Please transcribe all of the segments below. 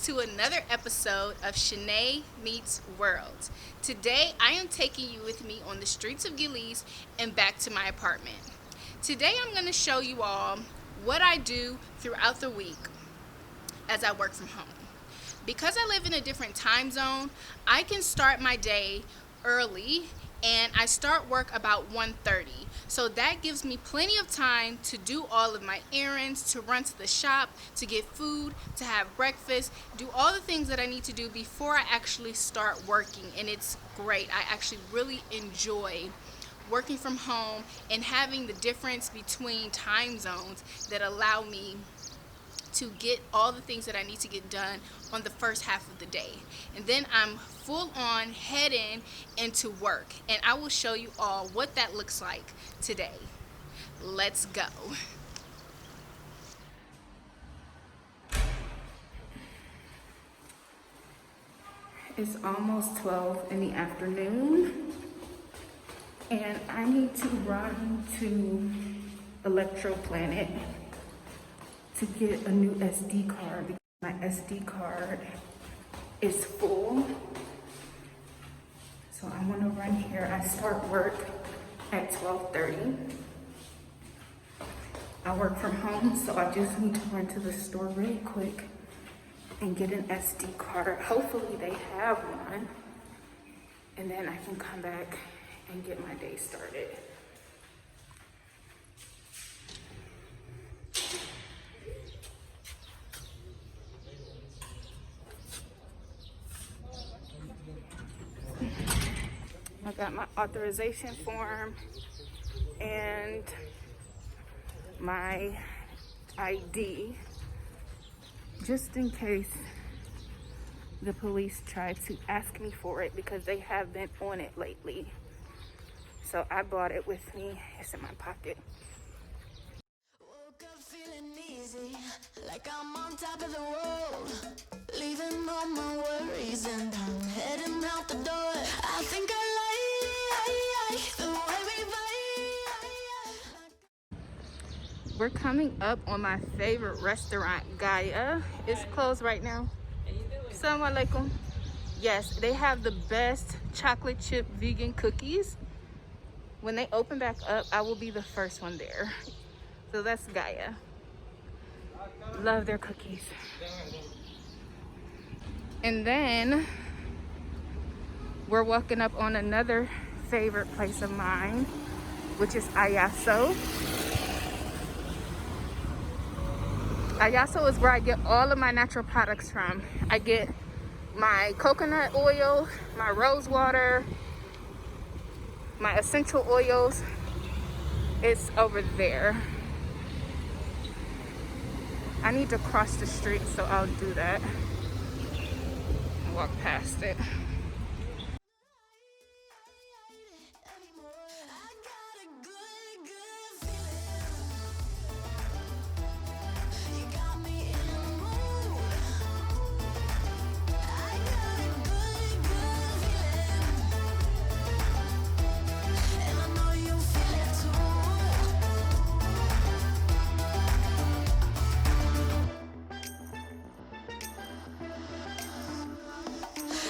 to another episode of Shanay Meets World. Today I am taking you with me on the streets of GUELIZ and back to my apartment. Today I'm going to show you all what I do throughout the week as I work from home. Because I live in a different time zone, I can start my day early and I start work about 1:30. So that gives me plenty of time to do all of my errands, to run to the shop, to get food, to have breakfast, do all the things that I need to do before I actually start working. And it's great. I actually really enjoy working from home and having the difference between time zones that allow me to get all the things that I need to get done on the first half of the day. And then I'm full on heading into work, and I will show you all what that looks like today. Let's go. It's almost 12 in the afternoon, and I need to run to Electroplanet to get a new SD card because my SD card is full. So I'm gonna run here. I start work at 12:30. I work from home, so I just need to run to the store really quick and get an SD card. Hopefully they have one, and then I can come back and get my day started. I got my authorization form and my ID, just in case the police try to ask me for it, because they have been on it lately. So I brought it with me. It's in my pocket. Woke up feeling easy, like I'm on top of the world, leaving all my worries and I'm heading out the door. I think I like the way we vibe. We're coming up on my favorite restaurant, Gaia. It's closed right now. Assalamu alaikum. Yes, they have the best chocolate chip vegan cookies. When they open back up, I will be the first one there. So that's Gaia. Love their cookies. And then we're walking up on another favorite place of mine, which is Ayaso. Ayaso is where I get all of my natural products from. I get my coconut oil, my rose water, my essential oils. It's over there. I need to cross the street, so I'll do that. Walk past it.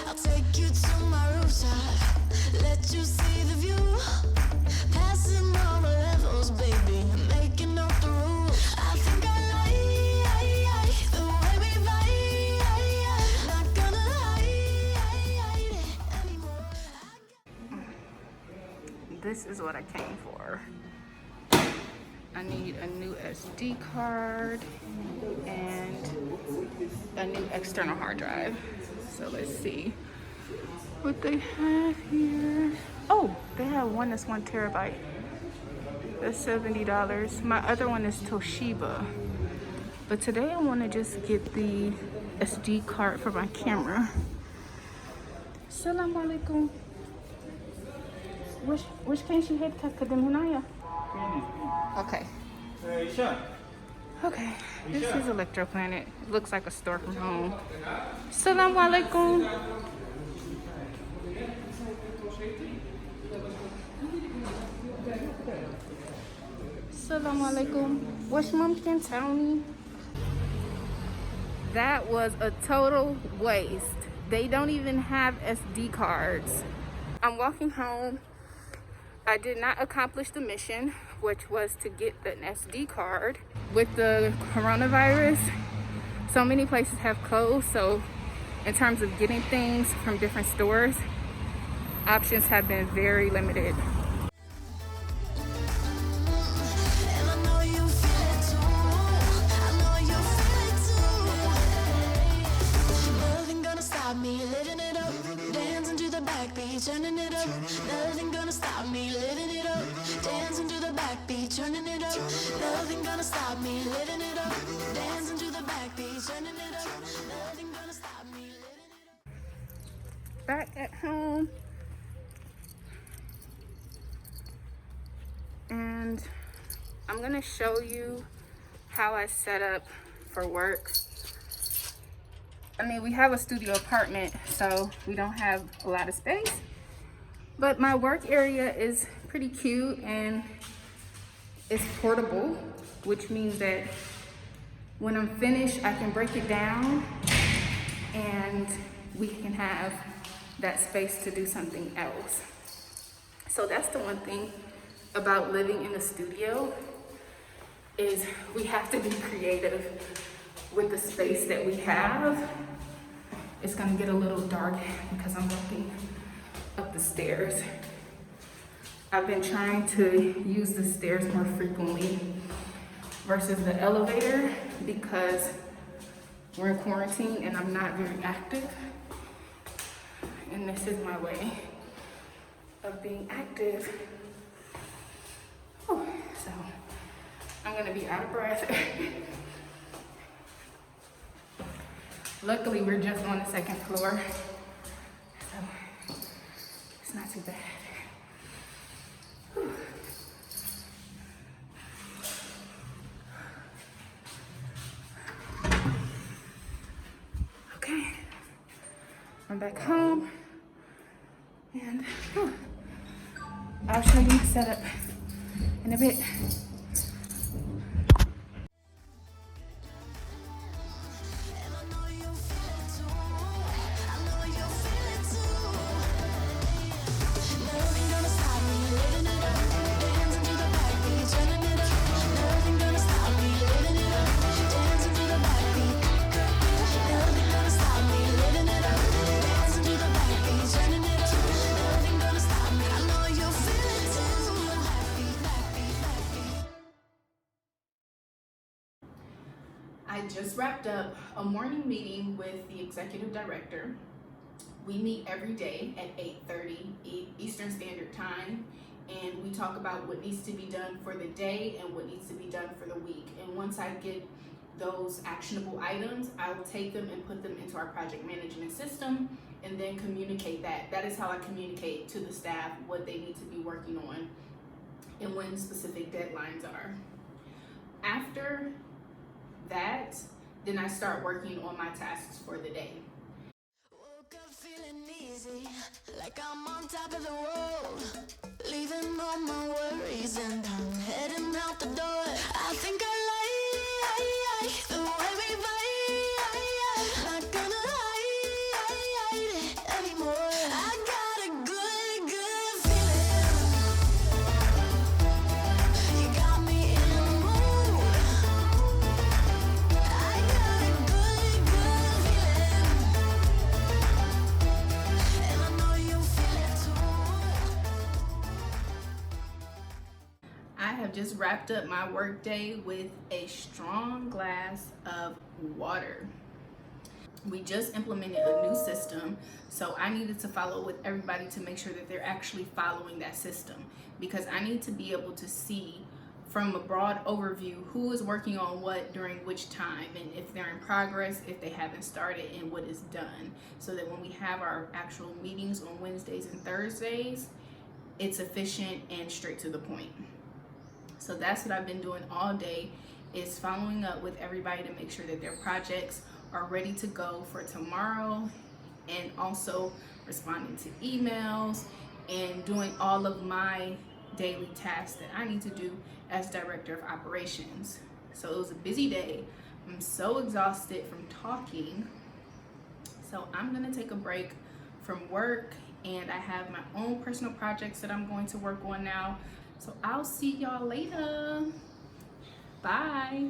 I'll take you to my rooftop, let you see the view, passing all the levels, baby, making up the rules. I think I like the way we vibe, not gonna hide it anymore. This is what I came for. I need a new SD card and a new external hard drive. So let's see what they have here. Oh, they have one that's 1 terabyte. That's $70. My other one is Toshiba. But today I want to just get the SD card for my camera. Assalamu alaikum. Which can she hit? Okay. Okay, this is Electroplanet. It looks like a store from home. Assalamu alaikum. Assalamu alaikum. Which mom can tell me? That was a total waste. They don't even have SD cards. I'm walking home. I did not accomplish the mission, which was to get an SD card. With the coronavirus, so many places have closed, so in terms of getting things from different stores, options have been very limited. And I know you feel it too. I know you feel it too. Nothing gonna stop me living it up. Dancing to the backbeat, turning it up. Nothing gonna stop me living it up. Dancing to the backbeat, turning it up. Nothing gonna stop me living it up. Dancing to the backbeat, turning it up. Nothing gonna stop me living it up. Back at home, and I'm gonna show you how I set up for work. I mean, we have a studio apartment, so we don't have a lot of space, but my work area is pretty cute and it's portable, which means that when I'm finished, I can break it down and we can have that space to do something else. So that's the one thing about living in a studio, is we have to be creative with the space that we have. It's gonna get a little dark because I'm walking up the stairs. I've been trying to use the stairs more frequently versus the elevator because we're in quarantine and I'm not very active. And this is my way of being active. Oh, so I'm gonna be out of breath. Luckily, we're just on the second floor, so it's not too bad. Whew. Okay, I'm back home, and I'll show you the setup in a bit. And I know you feel it too. I know you feel it too. Nothing gonna stop me living it up. Dancing to the backbeat, turning it up. Nothing gonna stop me living it up. Dancing to the backbeat. Nothing gonna stop me living it up. Dancing to the backbeat, turning it up. Nothing gonna stop me. I know you feel it too. Backbeat, backbeat, backbeat. I just wrapped up a morning meeting with the executive director. We meet every day at 8:30 Eastern Standard Time, and we talk about what needs to be done for the day and what needs to be done for the week. And once I get those actionable items, I will take them and put them into our project management system and then communicate that. That is how I communicate to the staff what they need to be working on and when specific deadlines are. After that, then I start working on my tasks for the day. Woke up feeling easy, like I'm on top of the world. Leaving all my worries and I'm heading out the door. I think I like the way we vibe. Not gonna hide it anymore. I got a good, good feeling. You got me in the mood. I got a good, good feeling. And I know you feel it too. I have just wrapped up my workday with a strong glass of water. We just implemented a new system, so I needed to follow with everybody to make sure that they're actually following that system, because I need to be able to see from a broad overview who is working on what during which time, and if they're in progress, if they haven't started, and what is done, so that when we have our actual meetings on Wednesdays and Thursdays, it's efficient and straight to the point. So that's what I've been doing all day, is following up with everybody to make sure that their projects are ready to go for tomorrow, and also responding to emails and doing all of my daily tasks that I need to do as director of operations. So it was a busy day, I'm so exhausted from talking. So I'm gonna take a break from work, and I have my own personal projects that I'm going to work on now. So I'll see y'all later. Bye.